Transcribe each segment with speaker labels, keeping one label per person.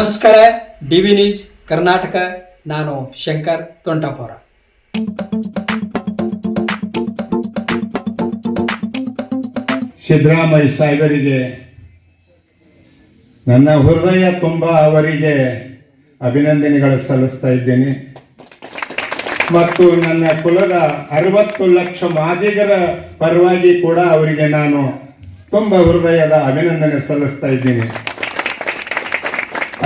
Speaker 1: ನಮಸ್ಕಾರ. DV news Karnataka. ನಾನು ಶಂಕರ್ ತೊಂಟಾಪುರ.
Speaker 2: ಸಿದ್ದರಾಮಯ್ಯ ಸಾಹೇಬರಿಗೆ ನನ್ನ ಹೃದಯ ತುಂಬ ಅವರಿಗೆ ಅಭಿನಂದನೆಗಳು ಸಲ್ಲಿಸ್ತಾ ಇದ್ದೇನೆ. ಮತ್ತು ನನ್ನ ಕುಲದ 60 ಲಕ್ಷ ಮಾದಿಗರ ಪರವಾಗಿ ಕೂಡ ಅವರಿಗೆ ನಾನು ತುಂಬ ಹೃದಯದ ಅಭಿನಂದನೆ ಸಲ್ಲಿಸ್ತಾ ಇದ್ದೀನಿ.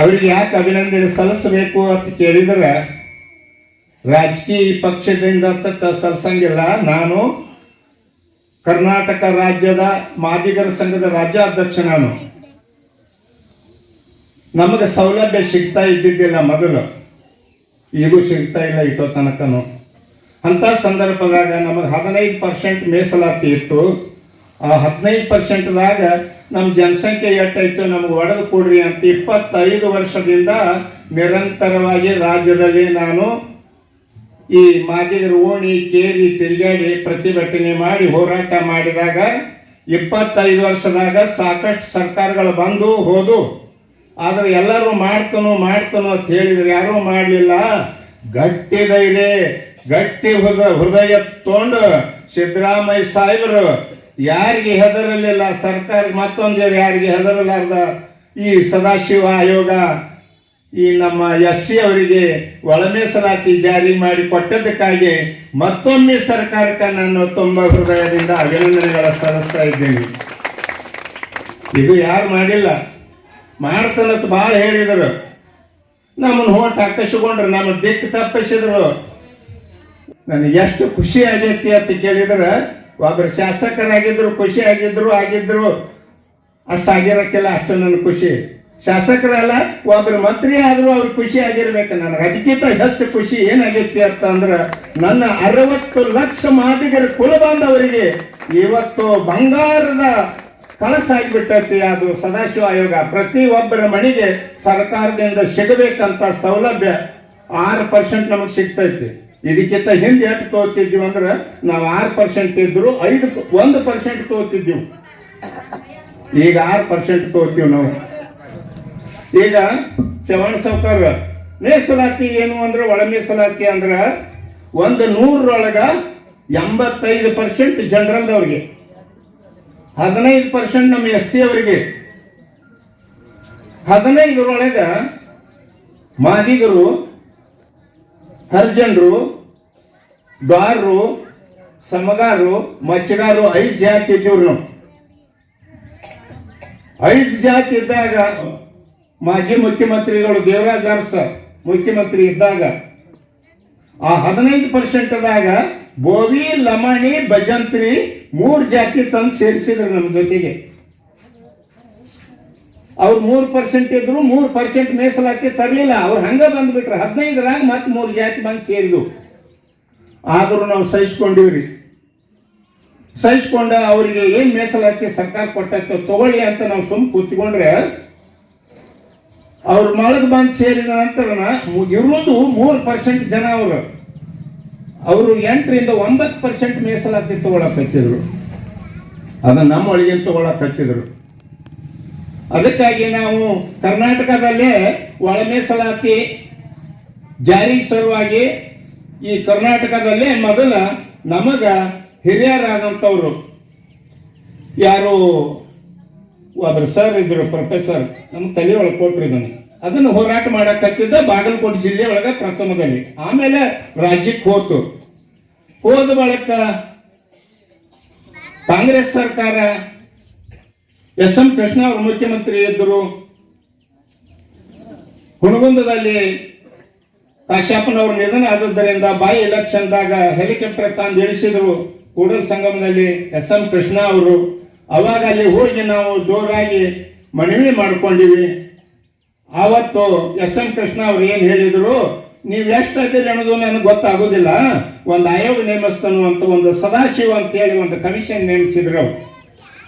Speaker 2: ಅವರಿಗೆ ಯಾಕೆ ಅಭಿನಂದನೆ ಸಲ್ಲಿಸಬೇಕು ಅಂತ ಕೇಳಿದರೆ, ರಾಜಕೀಯ ಪಕ್ಷದಿಂದ ಸಲ್ಲಿಸಂಗಿಲ್ಲ. ನಾನು ಕರ್ನಾಟಕ ರಾಜ್ಯದ ಮಾದಿಗರ ಸಂಘದ ರಾಜ್ಯಾಧ್ಯಕ್ಷ. ನಾನು ನಮಗೆ ಸೌಲಭ್ಯ ಸಿಗ್ತಾ ಇದ್ದಿದ್ದಿಲ್ಲ ಮೊದಲು, ಈಗೂ ಸಿಗ್ತಾ ಇಲ್ಲ ಇಷ್ಟೋ ತನಕನು. ಅಂಥ ಸಂದರ್ಭದಾಗ ನಮಗೆ 15% ಮೀಸಲಾತಿ ಇತ್ತು. ಆ 15%ದಾಗ ನಮ್ಮ ಜನಸಂಖ್ಯೆ ಎಷ್ಟಾಯ್ತು ನಮ್ಗೆ ಒಡೆದು ಕೊಡ್ರಿ ಅಂತ 25 ವರ್ಷದಿಂದ ನಿರಂತರವಾಗಿ ರಾಜ್ಯದಲ್ಲಿ ನಾನು ಈ ಮಾದಿಗರ ಓಣಿ ಕೇರಿ ತಿರುಗಾಡಿ ಪ್ರತಿಭಟನೆ ಮಾಡಿ ಹೋರಾಟ ಮಾಡಿದಾಗ 25 ವರ್ಷದಾಗ ಸಾಕಷ್ಟು ಸರ್ಕಾರಗಳು ಬಂದು ಹೋದು. ಆದ್ರೆ ಎಲ್ಲರೂ ಮಾಡ್ತನೋ ಅಂತ ಹೇಳಿದ್ರು, ಯಾರೂ ಮಾಡಲಿಲ್ಲ. ಗಟ್ಟಿ ಧೈರ್ಯ, ಗಟ್ಟಿ ಹೃದಯ ತೊಗೊಂಡು ಸಿದ್ದರಾಮಯ್ಯ ಸಾಹೇಬರು ಯಾರಿಗೆ ಹೆದರಲಿಲ್ಲ. ಸರ್ಕಾರ ಮತ್ತೊಂದು ಯಾರಿಗೆ ಹೆದರಲಾರ್ದ ಈ ಸದಾಶಿವ ಆಯೋಗ ಈ ನಮ್ಮ SC ಅವರಿಗೆ ಒಳ ಮೀಸಲಾತಿ ಜಾರಿ ಮಾಡಿ ಕೊಟ್ಟದಕ್ಕಾಗಿ ಮತ್ತೊಮ್ಮೆ ಸರ್ಕಾರಕ್ಕೆ ನಾನು ತುಂಬ ಹೃದಯದಿಂದ ಅಭಿನಂದನೆಗಳ ಸಲ್ಲಿಸ್ತಾ ಇದ್ದೇನೆ. ಇದು ಯಾರು ಮಾಡಿಲ್ಲ, ಮಾಡ್ತಾನಂತ ಭಾಳ ಹೇಳಿದರು. ನಮ್ಮನ್ನು ಹೋಟ್ ಹಾಕಿಸ್ಕೊಂಡ್ರು, ನಮ್ಮ ದಿಕ್ಕು ತಪ್ಪಿಸಿದ್ರು. ನನಗೆ ಎಷ್ಟು ಖುಷಿ ಆಗೈತಿ ಅಂತ ಕೇಳಿದ್ರೆ, ಒಬ್ಬರು ಶಾಸಕರಾಗಿದ್ರು ಖುಷಿ ಆಗಿದ್ರು ಅಷ್ಟಾಗಿರಕ್ಕಿಲ್ಲ. ಅಷ್ಟು ನನ್ನ ಖುಷಿ. ಶಾಸಕರಲ್ಲ, ಒಬ್ಬರು ಮಂತ್ರಿ ಆದರೂ ಅವ್ರು ಖುಷಿ ಆಗಿರ್ಬೇಕು. ನನಗೆ ಅದಕ್ಕಿಂತ ಹೆಚ್ಚು ಖುಷಿ ಏನಾಗೈತಿ ಅಂತ ಅಂದ್ರೆ, ನನ್ನ 60 ಲಕ್ಷ ಮಾದಿಗರ ಕುಲ ಬಾಂಧವರಿಗೆ ಇವತ್ತು ಬಂಗಾರದ ಕಳಸ ಆಗಿಬಿಟ್ಟೈತಿ. ಅದು ಸದಾಶಿವ ಆಯೋಗ ಪ್ರತಿ ಒಬ್ಬರ ಮನೆಗೆ ಸರ್ಕಾರದಿಂದ ಸಿಗಬೇಕಂತ ಸೌಲಭ್ಯ 6% ನಮಗೆ ಸಿಗ್ತೈತಿ. ಇದಕ್ಕಿಂತ ಹಿಂದೆ ಎಷ್ಟು ತಗೋತಿದ್ದೀವಿ ಅಂದ್ರೆ, ನಾವು 6% ಇದ್ರು 1% ತಗೋತಿದ್ದೀವಿ. ಈಗ 6% ತಗೋತೀವಿ ನಾವು. ಈಗ ಚವಣ ಸಾವ್ಕಾರ ಮೀಸಲಾತಿ ಏನು ಅಂದ್ರೆ, ಒಳ ಮೀಸಲಾತಿ ಅಂದ್ರೆ 100ರೊಳಗ 85% ಜನರಲ್ದವ್ರಿಗೆ, 15% ನಮ್ಮ SC ಅವರಿಗೆ, 15ರೊಳಗ ಮಾದಿಗರು, ಹರಿಜನರು, ದ್ವಾರರು, ಸಮಗಾರು, ಮಚ್ಚಗಾರು 5 ಜಾತಿ ಇದ್ದೀವ್ರು ನಾವು. 5 ಜಾತಿ ಇದ್ದಾಗ ಮಾಜಿ ಮುಖ್ಯಮಂತ್ರಿಗಳು ದೇವರಾಜ್ ಅರಸು ಮುಖ್ಯಮಂತ್ರಿ ಇದ್ದಾಗ ಆ 15%ದಾಗ ಬೋವಿ, ಲಮಾಣಿ, ಭಜಂತ್ರಿ 3 ಜಾತಿ ತಂದು ಸೇರಿಸಿದ್ರು ನಮ್ಮ ಜೊತೆಗೆ. ಅವ್ರು 3% ಇದ್ರು, 3% ಮೀಸಲಾತಿ ತರಲಿಲ್ಲ. ಅವ್ರು ಹಂಗ ಬಂದ್ಬಿಟ್ರೆ 15ರಾಗ ಮತ್ತೆ 3 ಜಾತಿ ಬಂದು ಸೇರಿದ್ವು. ಆದರೂ ನಾವು ಸಹಿಸ್ಕೊಂಡಿವ್ರಿ. ಸಹಿಸ್ಕೊಂಡ ಅವರಿಗೆ ಏನ್ ಮೀಸಲಾತಿ ಸರ್ಕಾರ ಕೊಟ್ಟೈತೋ ತಗೊಳ್ಳಿ ಅಂತ ನಾವು ಸುಮ್ ಕೂತ್ಕೊಂಡ್ರೆ, ಅವ್ರ ಮೊಳಗ್ ಬಂದು ಸೇರಿದ ನಂತರ ಇರೋದು 3% ಜನ. ಅವರು 8ರಿಂದ 9% ಮೀಸಲಾತಿ ತಗೊಳಕತ್ತಿದ್ರು. ಅದನ್ನ ನಮ್ಮ ಒಳಗೆ ತಗೊಳಕತ್ತಿದ್ರು. ಅದಕ್ಕಾಗಿ ನಾವು ಕರ್ನಾಟಕದಲ್ಲೇ ಒಳ ಮೀಸಲಾತಿ ಜಾರಿ ಸಲುವಾಗಿ ಈ ಕರ್ನಾಟಕದಲ್ಲೇ ಮೊದಲ ನಮಗ ಹಿರಿಯರಾದಂಥವ್ರು ಯಾರು ಒಬ್ಬರು ಸರ್ ಇದ್ರು, ಪ್ರೊಫೆಸರ್, ನಮ್ಮ ತಲೆ ಒಳಗೆ ಕೊಟ್ರು. ಅದನ್ನು ಹೋರಾಟ ಮಾಡಕತ್ತಿದ್ದ ಬಾಗಲಕೋಟೆ ಜಿಲ್ಲೆ ಒಳಗೆ ಪ್ರಥಮದಲ್ಲಿ. ಆಮೇಲೆ ರಾಜ್ಯಕ್ಕೆ ಹೋದ ಬಳಿಕ ಕಾಂಗ್ರೆಸ್ ಸರ್ಕಾರ SM ಕೃಷ್ಣ ಅವರು ಮುಖ್ಯಮಂತ್ರಿ ಇದ್ದರು. ಹುಣಗುಂದದಲ್ಲಿ ಕಾಶ್ಯಪ್ಪನವ್ರ ನಿಧನ ಆದದ್ದರಿಂದ ಬಾಯಿ ಎಲೆಕ್ಷನ್ದಾಗ ಹೆಲಿಕಾಪ್ಟರ್ ತಂದು ಇಳಿಸಿದ್ರು ಕೂಡಲ ಸಂಗಮದಲ್ಲಿ SM ಕೃಷ್ಣ ಅವರು. ಅವಾಗ ಅಲ್ಲಿ ಹೋಗಿ ನಾವು ಜೋರಾಗಿ ಮನವಿ ಮಾಡ್ಕೊಂಡಿವಿ. ಆವತ್ತು SM ಕೃಷ್ಣ ಅವ್ರು ಏನ್ ಹೇಳಿದ್ರು, ನೀವು ಎಷ್ಟು ಅದಿರಿ ಅನ್ನೋದು ನನಗೆ ಗೊತ್ತಾಗೋದಿಲ್ಲ, ಒಂದು ಆಯೋಗ ನೇಮಿಸ್ತಾನು ಅಂತ ಒಂದು ಸದಾಶಿವ ಅಂತ ಹೇಳಿ ಒಂದು ಕಮಿಷನ್ ನೇಮಿಸಿದ್ರು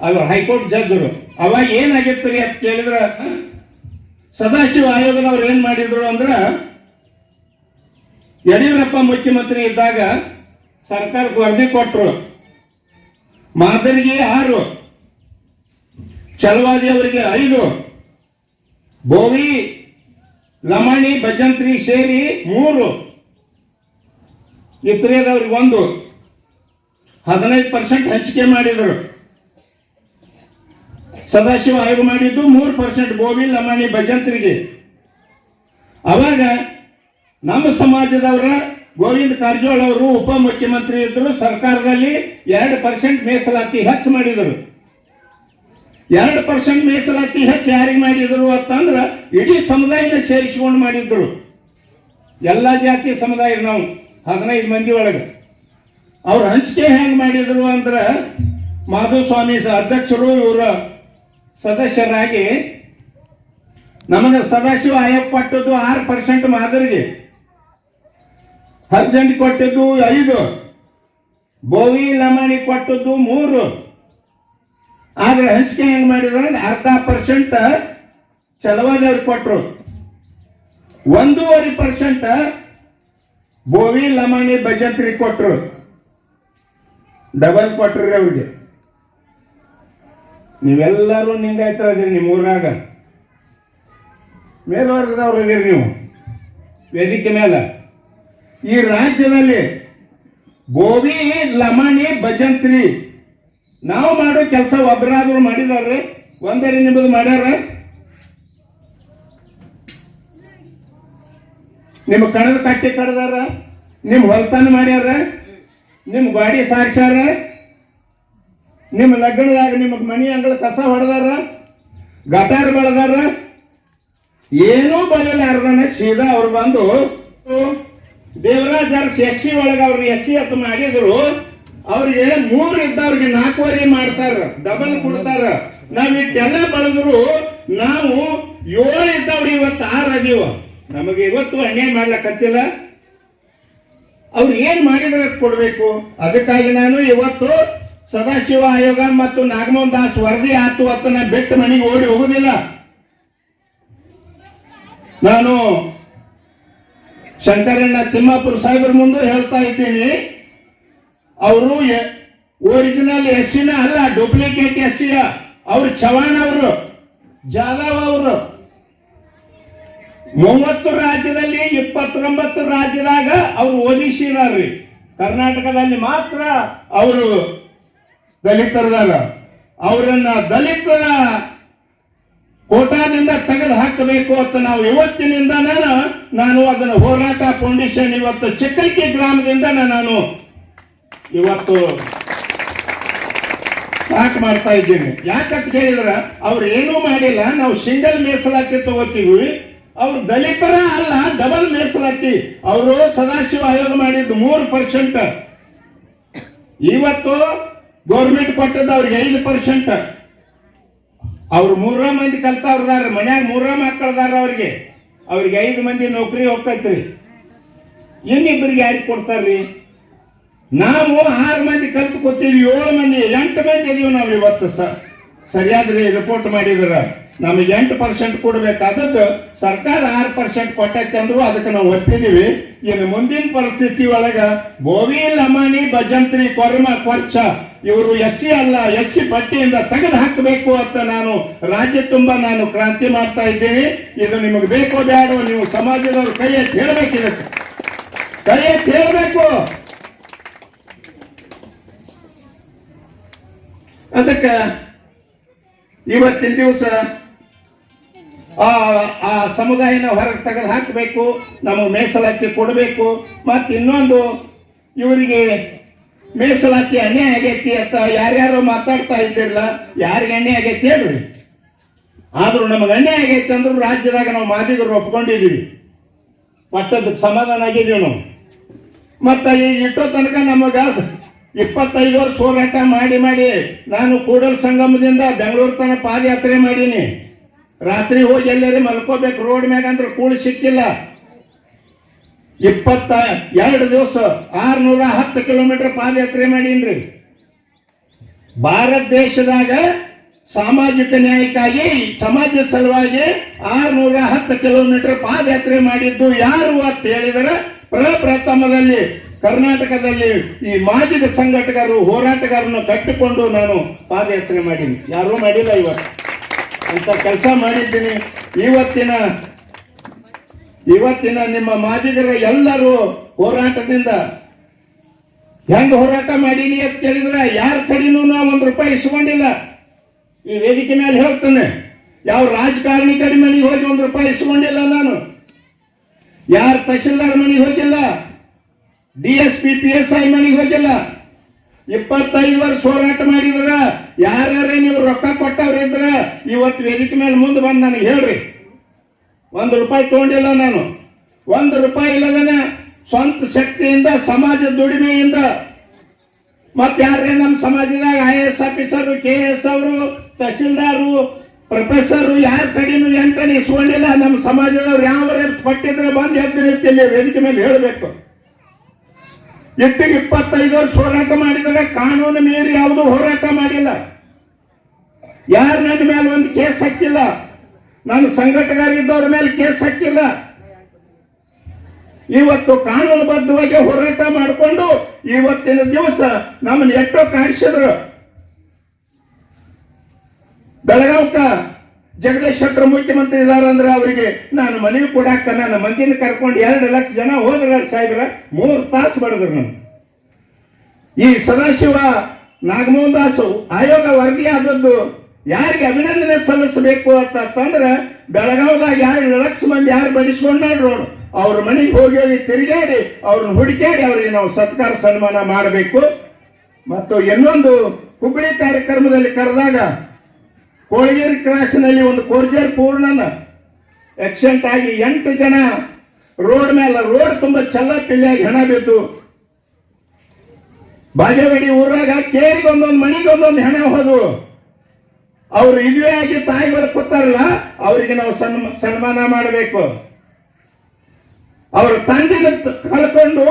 Speaker 2: ಅವ್ರು, ಹೈಕೋರ್ಟ್ ಜಡ್ಜರು. ಅವಾಗ ಏನಾಗಿತ್ತು ರೀ ಅಂತ ಕೇಳಿದ್ರ, ಸದಾಶಿವ ಆಯೋಗದವ್ರು ಏನ್ ಮಾಡಿದ್ರು ಅಂದ್ರ, ಯಡಿಯೂರಪ್ಪ ಮುಖ್ಯಮಂತ್ರಿ ಇದ್ದಾಗ ಸರ್ಕಾರಕ್ಕೆ ವರದಿ ಕೊಟ್ಟರು. ಮಾದರಿಗೆ 6, ಚಲವಾದಿ ಅವರಿಗೆ 5, ಬೋವಿ ಲಮಾಣಿ ಭಜಂತ್ರಿ ಸೇರಿ 3, ಇತರೆದವ್ರಿಗೆ 1, 15% ಹಂಚಿಕೆ ಮಾಡಿದರು. ಸದಾಶಿವ ಆಯೋಗ ಮಾಡಿದ್ದು 3% ಗೋವಿಲ್ ಲಮಾಣಿ ಭಜಂತ್ರಿಗೆ. ಅವಾಗ ನಮ್ಮ ಸಮಾಜದವರ ಗೋವಿಂದ ಕಾರಜೋಳ ಅವರು ಉಪಮುಖ್ಯಮಂತ್ರಿ ಇದ್ರು, ಸರ್ಕಾರದಲ್ಲಿ 2% ಮೀಸಲಾತಿ ಹೆಚ್ಚು ಮಾಡಿದರು. 2% ಮೀಸಲಾತಿ ಹೆಚ್ಚು ಯಾರಿಗೆ ಮಾಡಿದ್ರು ಅಂತಂದ್ರ ಇಡೀ ಸಮುದಾಯನ ಸೇರಿಸಿಕೊಂಡು ಮಾಡಿದ್ರು. ಎಲ್ಲಾ ಜಾತಿ ಸಮುದಾಯ ನಾವು 15 ಮಂದಿ ಒಳಗೆ. ಅವ್ರ ಹಂಚಿಕೆ ಹೆಂಗ್ ಮಾಡಿದ್ರು ಅಂದ್ರ ಮಾಧುಸ್ವಾಮಿ ಅಧ್ಯಕ್ಷರು, ಇವರ ಸದಸ್ಯರಾಗಿ ನಮಗೆ ಸದಾಶಿವ ಆಯೋಗ ಕೊಟ್ಟದ್ದು 6% ಮಾದರಿಗೆ, ಹರ್ಜಂಡ್ ಕೊಟ್ಟದ್ದು 5, ಬೋವಿ ಲಮಾಣಿ ಕೊಟ್ಟದ್ದು 3. ಆದ್ರೆ ಹಂಚಿಕೆ ಹೆಂಗ್ ಮಾಡಿದ್ರು ಅಂದ್ರೆ 0.5% ಚಲವಾದವ್ರಿಗೆ ಕೊಟ್ಟರು, 1.5% ಬೋವಿ ಲಮಾಣಿ ಭಜಂತ್ರಿ ಕೊಟ್ಟರು, ಡಬಲ್ ಕೊಟ್ರಿ ಅವ್ರಿಗೆ. ನೀವೆಲ್ಲರೂ ನಿಂಗಾಯ್ತರದಿರಿ, ನಿಮ್ಮ ಊರಾಗ ಮೇಲ್ವರ್ಗದವ್ರು ಇದೀರಿ ನೀವು ವೇದಿಕೆ ಮೇಲೆ. ಈ ರಾಜ್ಯದಲ್ಲಿ ಬೋವಿ ಲಮಾಣಿ ಭಜಂತ್ರಿ ನಾವು ಮಾಡೋ ಕೆಲಸ ಒಬ್ಬರಾದ್ರು ಮಾಡಿದಾರೆ? ಒಂದರಿ ನಿಮ್ಮದು ಮಾಡ್ಯಾರ? ನಿಮ್ಮ ಕಣದ ಕಟ್ಟಿ ಕಡ್ದಾರ, ನಿಮ್ಮ ಹೊಲ್ತನ ಮಾಡ್ಯಾರ, ನಿಮ್ಮ ಗಾಡಿ ಸಾರಿಸ್ಯಾರ, ನಿಮ್ಮ ಲಗ್ನದಾಗ ನಿಮ್ಮ ಮನಿ ಅಂಗಳ ಕಸ ಹೊಡೆದಾರ, ಗಟಾರ ಬೆಳೆದಾರ? ಏನೂ ಬಳಿಲಾರ್ದನ ಸೀದಾ ಅವ್ರು ಬಂದು ದೇವರಾಜ್ ಅರಸ್ SC ಒಳಗೆ ಅವ್ರಿಗೆ SC ಅಂತ ಮಾಡಿದ್ರು. ಅವ್ರಿಗೆ 3 ಇದ್ದವ್ರಿಗೆ 4 ಮಾಡ್ತಾರ, ಡಬಲ್ ಕೊಡ್ತಾರ. ನಾವ್ ಇಟ್ಟೆಲ್ಲ ಬೆಳೆದ್ರು ನಾವು 7 ಇದ್ದವ್ರು ಇವತ್ತು 6 ಅದೀವ. ನಮಗೆ ಇವತ್ತು ಅನ್ಯಾಯ ಮಾಡ್ಲಕತ್ತಿಲ್ಲ. ಅವ್ರು ಏನ್ ಮಾಡಿದ್ರೆ ಕೊಡ್ಬೇಕು. ಅದಕ್ಕಾಗಿ ನಾನು ಇವತ್ತು ಸದಾಶಿವ ಆಯೋಗ ಮತ್ತು ನಾಗಮೋಹನ್ ದಾಸ್ ವರದಿ ಆತು ಅಂತ ನಾ ಬಿಟ್ಟು ಮನೆಗೆ ಓಡಿ ಹೋಗುದಿಲ್ಲ. ನಾನು ಶಂಕರಣ್ಣ ತಿಮ್ಮಾಪುರ ಸಾಹೇಬ್ರ ಮುಂದೆ ಹೇಳ್ತಾ ಇದ್ದೀನಿ, ಅವರು ಒರಿಜಿನಲ್ SC ಅಲ್ಲ, ಡೂಪ್ಲಿಕೇಟ್ SC. ಅವ್ರು ಚವಾಣ್ ಅವರು, ಜಾಧವ್ ಅವರು 30 ರಾಜ್ಯದಲ್ಲಿ 29 ರಾಜ್ಯದಾಗ ಅವ್ರು OBC ಇದಾರ್ರಿ. ಕರ್ನಾಟಕದಲ್ಲಿ ಮಾತ್ರ ಅವರು ದಲಿತರದಾರ. ಅವರನ್ನ ದಲಿತರ ಕೋಟಾದಿಂದ ತೆಗೆದು ಹಾಕಬೇಕು ಅಂತ ನಾವು ಇವತ್ತಿನಿಂದ ನಾನು ಅದನ್ನ ಹೋರಾಟ ಫೌಂಡೇಶನ್ ಇವತ್ತು ಚಿಕ್ಕಲ್ಕಿ ಗ್ರಾಮದಿಂದ ನಾನು ಇವತ್ತು ಸ್ಟಾರ್ಟ್ ಮಾಡ್ತಾ ಇದ್ದೀನಿ. ಯಾಕಂತ ಕೇಳಿದ್ರ ಅವ್ರು ಏನೂ ಮಾಡಿಲ್ಲ. ನಾವು ಸಿಂಗಲ್ ಮೀಸಲಾತಿ ತಗೋತೀವಿ, ಅವ್ರು ದಲಿತರ ಅಲ್ಲ, ಡಬಲ್ ಮೀಸಲಾತಿ. ಅವರು ಸದಾಶಿವ ಆಯೋಗ ಮಾಡಿದ್ದು 3%. ಇವತ್ತು ಗೌರ್ಮೆಂಟ್ ಕೊಟ್ಟದ್ದು ಅವ್ರಿಗೆ 5%. ಅವ್ರು 3 ಮಂದಿ ಕಲ್ತವ್ರದಾರ, ಮನ್ಯಾಗ 3 ಮಕ್ಕಳದಾರ. ಅವ್ರಿಗೆ 5 ಮಂದಿ ನೌಕರಿ ಹೋಗ್ತೈತ್ರಿ. ಇನ್ನಿಬ್ಬರಿಗೆ ಯಾರಿಗೆ ಕೊಡ್ತಾರ್ರಿ? ನಾವು 6 ಮಂದಿ ಕಲ್ತು ಕೂತೀವಿ, 7 ಮಂದಿ 8 ಮಂದಿ ಇದೀವಿ ನಾವು. ಇವತ್ತು ಸರಿಯಾದ ರಿಪೋರ್ಟ್ ಮಾಡಿದ್ರ ನಮಗೆ 8% ಕೊಡ್ಬೇಕಾದದ್ದು ಸರ್ಕಾರ 6% ಕೊಟ್ಟೈತೆ ಅಂದ್ರು ಅದಕ್ಕೆ ನಾವು ಒಪ್ಪಿದೀವಿ. ಇನ್ನು ಮುಂದಿನ ಪರಿಸ್ಥಿತಿ ಒಳಗ ಬೋವಿ ಲಮಾಣಿ ಭಜಂತ್ರಿ ಕೊರ್ಚ ಇವರು SC ಅಲ್ಲ, SC ಪಟ್ಟಿಯಿಂದ ತೆಗೆದು ಹಾಕಬೇಕು ಅಂತ ನಾನು ರಾಜ್ಯ ತುಂಬಾ ನಾನು ಕ್ರಾಂತಿ ಮಾಡ್ತಾ ಇದ್ದೀನಿ. ಇದು ನಿಮಗೆ ಬೇಕೋ ಬೇಡೋ ನೀವು ಸಮಾಜದವರು ಕೈ ಎತ್ತಿ ಹೇಳ್ಬೇಕಿದೆ, ಕೈ ಎತ್ತಿ ಹೇಳ್ಬೇಕು. ಅದಕ್ಕೆ ಇವತ್ತಿನ ದಿವಸ ಆ ಸಮುದಾಯನ ಹೊರಗೆ ತೆಗೆದು ಹಾಕಬೇಕು, ನಮಗೆ ಮೀಸಲಾತಿ ಕೊಡಬೇಕು. ಮತ್ತು ಇನ್ನೊಂದು, ಇವರಿಗೆ ಮೀಸಲಾತಿ ಅನ್ಯಾಯ ಆಗೈತಿ ಅಂತ ಯಾರ್ಯಾರು ಮಾತಾಡ್ತಾ ಇದ್ದಿರಲ್ಲ, ಯಾರಿಗೆ ಅನ್ಯಾಯ ಆಗೈತಿ ಹೇಳ್ರಿ. ಆದ್ರೂ ನಮಗೆ ಅನ್ಯಾಯ ಆಗೈತಿ ಅಂದ್ರೂ ರಾಜ್ಯದಾಗ ನಾವು ಮಾದಿಗರು ಒಪ್ಕೊಂಡಿದೀವಿ, ಪಟ್ಟದಕ್ಕೆ ಸಮಾಧಾನ ಆಗಿದೀವಿ ನಾವು. ಮತ್ತು ಈ ಇಟ್ಟೋ ತನಕ ನಮಗ 25 ವರ್ಷ ಹೋರಾಟ ಮಾಡಿ ನಾನು ಕೂಡಲ್ ಸಂಗಮದಿಂದ ಬೆಂಗಳೂರು ತನಕ ಪಾದಯಾತ್ರೆ ಮಾಡೀನಿ. ರಾತ್ರಿ ಹೋಗಿ ಎಲ್ಲರೂ ಮಲ್ಕೋಬೇಕು ರೋಡ್ ಮ್ಯಾಗ ಅಂದ್ರೆ ಕೂಡಿ ಸಿಕ್ಕಿಲ್ಲ. 22 ದಿವಸ 610 ಕಿಲೋಮೀಟರ್ ಪಾದಯಾತ್ರೆ ಮಾಡೀನ್ರಿ. ಭಾರತ ದೇಶದಾಗ ಸಾಮಾಜಿಕ ನ್ಯಾಯಕ್ಕಾಗಿ ಸಮಾಜ ಸಲುವಾಗಿ 610 ಕಿಲೋಮೀಟರ್ ಪಾದಯಾತ್ರೆ ಮಾಡಿದ್ದು ಯಾರು ಅಂತ ಹೇಳಿದರೆ ಪ್ರಪ್ರಥಮದಲ್ಲಿ ಕರ್ನಾಟಕದಲ್ಲಿ ಈ ಮಾದಿಗ ಸಂಘಟಕರು ಹೋರಾಟಗಾರನ್ನು ಕಟ್ಟಿಕೊಂಡು ನಾನು ಪಾದಯಾತ್ರೆ ಮಾಡೀನಿ. ಯಾರೂ ಮಾಡಿಲ್ಲ ಇವತ್ತು ಅಂತ ಕೆಲಸ ಮಾಡಿದ್ದೀನಿ. ಇವತ್ತಿನ ಇವತ್ತಿನ ನಿಮ್ಮ ಮಾದಿಗರ ಎಲ್ಲರೂ ಹೋರಾಟದಿಂದ ಹೆಂಗ್ ಹೋರಾಟ ಮಾಡೀನಿ ಅಂತ ಕೇಳಿದ್ರೆ ಯಾರ ಕಡೆನೂ ನಾವು ₹1 ಇಸ್ಕೊಂಡಿಲ್ಲ. ಈ ವೇದಿಕೆ ಮೇಲೆ ಹೇಳ್ತಾನೆ, ಯಾವ ರಾಜಕಾರಣಿ ಕಡೆ ಮನೆಗೆ ಹೋಗಿ ₹1 ಇಸ್ಕೊಂಡಿಲ್ಲ ನಾನು. ಯಾರ ತಹಶೀಲ್ದಾರ್ ಮನೆಗೆ ಹೋಗಿಲ್ಲ, DSP PSI ಮನೆಗೆ ಹೋಗಿಲ್ಲ. 25 ವರ್ಷ ಹೋರಾಟ ಮಾಡಿದ್ರ ಯಾರ್ಯಾರೇ ನೀವು ರೊಕ್ಕ ಕೊಟ್ಟವ್ರಿದ್ರ ಇವತ್ತು ವೇದಿಕೆ ಮೇಲೆ ಮುಂದೆ ಬಂದು ನನಗೆ ಹೇಳ್ರಿ. ₹1 ತಗೊಂಡಿಲ್ಲ ನಾನು. ₹1 ಇಲ್ಲದನ ಸ್ವಂತ ಶಕ್ತಿಯಿಂದ, ಸಮಾಜದ ದುಡಿಮೆಯಿಂದ, ಮತ್ತೆ ಯಾರೇ ನಮ್ಮ ಸಮಾಜದಾಗ IAS ಆಫೀಸರು, KS ಅವರು, ತಹಶೀಲ್ದಾರು, ಪ್ರೊಫೆಸರ್ ಯಾರ ಕಡೆನೂ ಎಂಟನೇ ಇಸ್ಕೊಂಡಿಲ್ಲ. ನಮ್ಮ ಸಮಾಜದವ್ರು ಯಾವರೇ ಕೊಟ್ಟಿದ್ರೆ ಬಂದು ಎದ್ದು ರೀತಿಯಲ್ಲಿ ವೇದಿಕೆ ಮೇಲೆ ಹೇಳಬೇಕು. ಎಟ್ಟಿಗೆ 25 ವರ್ಷ ಹೋರಾಟ ಮಾಡಿದರೆ ಕಾನೂನು ಮೀರಿ ಯಾವುದೂ ಹೋರಾಟ ಮಾಡಿಲ್ಲ. ಯಾರು ನನ್ನ ಮೇಲೆ ಒಂದು ಕೇಸ್ ಹಾಕಿಲ್ಲ, ನಾನು ಸಂಘಟಕರಿದ್ದವ್ರ ಮೇಲೆ ಕೇಸ್ ಹಾಕಿಲ್ಲ. ಇವತ್ತು ಕಾನೂನುಬದ್ಧವಾಗಿ ಹೋರಾಟ ಮಾಡಿಕೊಂಡು ಇವತ್ತಿನ ದಿವಸ ನಮ್ಮನ್ನು ಎಷ್ಟೋ ಕಾಡಿಸಿದ್ರು. ಬೆಳಗಾವಕ್ಕ ಜಗದೀಶ್ ಶೆಟ್ಟರ್ ಮುಖ್ಯಮಂತ್ರಿ ಇದಾರಂದ್ರೆ ಅವರಿಗೆ ನಾನು ಮನವಿ ಕೊಡಾಕ ನನ್ನ ಮಂದಿನ ಕರ್ಕೊಂಡು 2 ಲಕ್ಷ ಜನ ಹೋದ್ರ ಸಾಹೇಬ್ರ 3 ತಾಸು ಬಡದ್ರು. ನಾನು ಈ ಸದಾಶಿವ ನಾಗಮೋಹನ್ ದಾಸ್ ಆಯೋಗ ವರದಿ ಆದದ್ದು ಯಾರಿಗೆ ಅಭಿನಂದನೆ ಸಲ್ಲಿಸಬೇಕು ಅಂತಂದ್ರೆ ಬೆಳಗಾವದಾಗ 2 ಲಕ್ಷ ಮಂದಿ ಯಾರು ಬಡಿಸ್ಕೊಂಡು ನೋಡ್ರು ಅವ್ರ ಮನೆಗೆ ಹೋಗಿ ತಿರುಗಾಡಿ ಅವ್ರನ್ನ ಹುಡುಕಾಡಿ ಅವ್ರಿಗೆ ನಾವು ಸತ್ಕಾರ ಸನ್ಮಾನ ಮಾಡಬೇಕು. ಮತ್ತು ಇನ್ನೊಂದು ಹುಬ್ಬಳ್ಳಿ ಕಾರ್ಯಕ್ರಮದಲ್ಲಿ ಕರೆದಾಗ ಕೋಳಗೇರಿ ಕ್ರಾಸ್ನಲ್ಲಿ ಒಂದು ಕೋರ್ಜರ್ ಪೂರ್ಣನ ಆಕ್ಸಿಡೆಂಟ್ ಆಗಿ 8 ಜನ ರೋಡ್ ಮೇಲೆ ರೋಡ್ ತುಂಬಾ ಚಲ್ಲಪಿಲ್ಲಿಯಾಗಿ ಹೆಣ ಬಿದ್ದು, ಬಾಗೇವಾಡಿ ಊರಾಗ ಕೇರಿಗೆ ಒಂದೊಂದು ಮನೆಗೆ ಒಂದೊಂದು ಹೆಣ ಹೋದು. ಅವ್ರು ಇದುವೇ ಆಗಿ ತಾಯಿಗಳು ಕೂತಾರಲ್ಲ ಅವರಿಗೆ ನಾವು ಸನ್ಮಾನ ಮಾಡಬೇಕು. ಅವ್ರ ತಂದೆನ ಕಳ್ಕೊಂಡು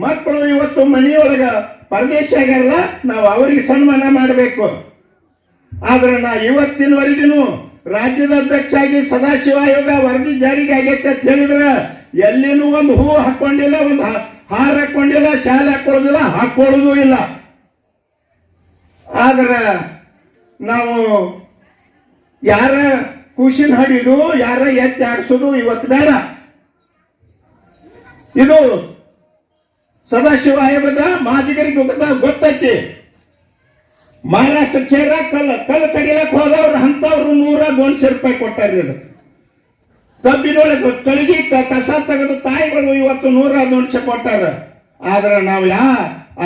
Speaker 2: ಮಕ್ಕಳು ಇವತ್ತು ಮನೆಯೊಳಗ ಪರದೇಶ ಆಗ್ಯಾರಲ್ಲ, ನಾವು ಅವರಿಗೆ ಸನ್ಮಾನ ಮಾಡಬೇಕು. ಆದ್ರೆ ನಾ ಇವತ್ತಿನವರೆಗೂ ರಾಜ್ಯದ ಅಧ್ಯಕ್ಷ ಆಗಿ ಸದಾಶಿವ ಆಯೋಗ ವರದಿ ಜಾರಿಗೆ ಆಗೈತೆ ಅಂತ ಹೇಳಿದ್ರೆ ಎಲ್ಲಿನೂ ಒಂದು ಹೂ ಹಾಕೊಂಡಿಲ್ಲ, ಒಂದು ಹಾರ ಹಾಕೊಂಡಿಲ್ಲ, ಶಾಲೆ ಹಾಕೊಳ್ಳೋದಿಲ್ಲ, ಹಾಕೊಳ್ಳೋದು ಇಲ್ಲ. ಆದ್ರೆ ನಾವು ಯಾರ ಕೂಸಿನ ಹಡಿದು ಯಾರ ಎತ್ತಿ ಆಡಿಸೋದು ಇವತ್ತು ಬೇಡ. ಇದು ಸದಾಶಿವ ಆಯೋಗದ ಮಾದಿಗರಿಗೆ ಗೊತ್ತೈತಿ. ಮಹಾರಾಷ್ಟ್ರ ಚೇರ ಕಲ್ಲು ಕಡಿಲಕ್ ಹೋದವ್ರು ಅಂತವ್ರು ₹100-200 ಕೊಟ್ಟಾರ. ಕಬ್ಬಿನೊಳಗೆ ಕಳಗಿ ಕಸ ತೆಗೆದು ತಾಯಿಗಳು ಇವತ್ತು ₹100-200 ಕೊಟ್ಟಾರ. ಆದ್ರೆ ನಾವು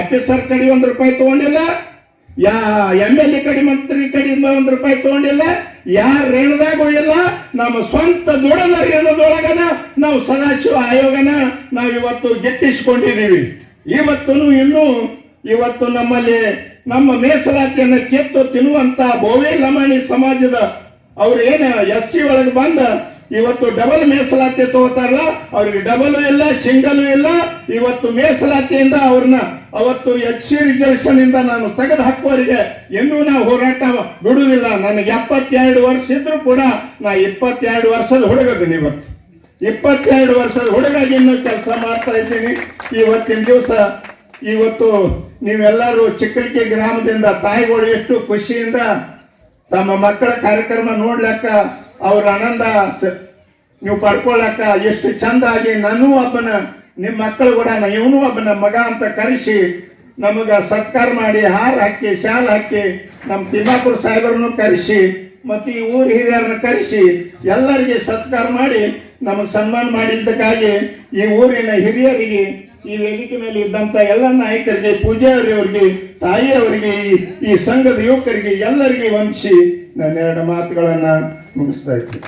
Speaker 2: ಆಫೀಸರ್ ಕಡೆ ₹1 ತಗೊಂಡಿಲ್ಲ, MLA ಕಡೆ ಮಂತ್ರಿ ಕಡೆ ₹1 ತಗೊಂಡಿಲ್ಲ, ಯಾರ ರೇಣುದಾಗೂ ಇಲ್ಲ. ನಮ್ಮ ಸ್ವಂತ ದುಡದ ರೇಣುದೊಳಗನ ನಾವು ಸದಾಶಿವ ಆಯೋಗನ ನಾವು ಇವತ್ತು ಗೆಟ್ಟಿಸಿಕೊಂಡಿದ್ದೀವಿ. ಇವತ್ತು ನಮ್ಮಲ್ಲಿ ನಮ್ಮ ಮೀಸಲಾತಿಯನ್ನು ಕಿತ್ತು ತಿನ್ನುವಂತ ಬೋವಿ ಲಮಾಣಿ ಸಮಾಜದ ಅವ್ರು ಏನ SC ಒಳಗೆ ಬಂದ ಇವತ್ತು ಡಬಲ್ ಮೀಸಲಾತಿ ತಗೋತಾರಲ್ಲ, ಅವ್ರಿಗೆ ಡಬಲ್ ಇಲ್ಲ, ಸಿಂಗಲ್ ಇಲ್ಲ. ಇವತ್ತು ಮೀಸಲಾತಿಯಿಂದ ಅವ್ರನ್ನ ಅವತ್ತು HC ರಿಸರ್ವೇಶನ್ ಇಂದ ನಾನು ತೆಗೆದು ಹಾಕುವವರಿಗೆ ಇನ್ನೂ ನಾವು ಹೋರಾಟ ಬಿಡುವುದಿಲ್ಲ. ನನಗೆ 72 ವರ್ಷ ಇದ್ರು ಕೂಡ ನಾ 22 ವರ್ಷದ ಹುಡುಗದ್ದೀನಿ. ಇವತ್ತು 22 ವರ್ಷದ ಹುಡುಗಾಗಿ ಇನ್ನೂ ಕೆಲಸ ಮಾಡ್ತಾ ಇದ್ದೀನಿ. ಇವತ್ತಿನ ದಿವಸ ಇವತ್ತು ನೀವೆಲ್ಲರೂ ಚಿಕ್ಕಲಿಕೆ ಗ್ರಾಮದಿಂದ ತಾಯಿಗಳು ಎಷ್ಟು ಖುಷಿಯಿಂದ ತಮ್ಮ ಮಕ್ಕಳ ಕಾರ್ಯಕ್ರಮ ನೋಡ್ಲಕ್ಕ ಅವ್ರ ಆನಂದ ನೀವು ಪಡ್ಕೊಳ್ಳಕ್ಕ ಎಷ್ಟು ಚಂದ ಆಗಿ ನಾನು ಒಬ್ಬನ ನಿಮ್ಮ ಮಕ್ಕಳು ಕೂಡ ಇವನು ಒಬ್ಬನ ಮಗ ಅಂತ ಕರೆಸಿ ನಮಗ ಸತ್ಕಾರ ಮಾಡಿ ಹಾರ ಹಾಕಿ ಶಾಲ್ ಹಾಕಿ ನಮ್ಮ ತಿಮ್ಮಾಪುರ ಸಾಹೇಬರನ್ನು ಕರೆಸಿ ಮತ್ತೆ ಈ ಊರ ಹಿರಿಯರನ್ನ ಕರೆಸಿ ಎಲ್ಲರಿಗೆ ಸತ್ಕಾರ ಮಾಡಿ ನಮಗೆ ಸನ್ಮಾನ ಮಾಡಿದ್ದಕ್ಕಾಗಿ ಈ ಊರಿನ ಹಿರಿಯರಿಗೆ, ಈ ವೇದಿಕೆ ಮೇಲೆ ಇದ್ದಂತ ಎಲ್ಲ ನಾಯಕರಿಗೆ, ಪೂಜಾರಿಯವರಿಗೆ, ತಾಯಿಯವರಿಗೆ, ಈ ಸಂಘದ ಯುವಕರಿಗೆ ಎಲ್ಲರಿಗೆ ವಂದಿಸಿ ನನ್ನ 2 ಮಾತುಗಳನ್ನ ಮುಗಿಸ್ತಾ ಇದ್ದೀನಿ.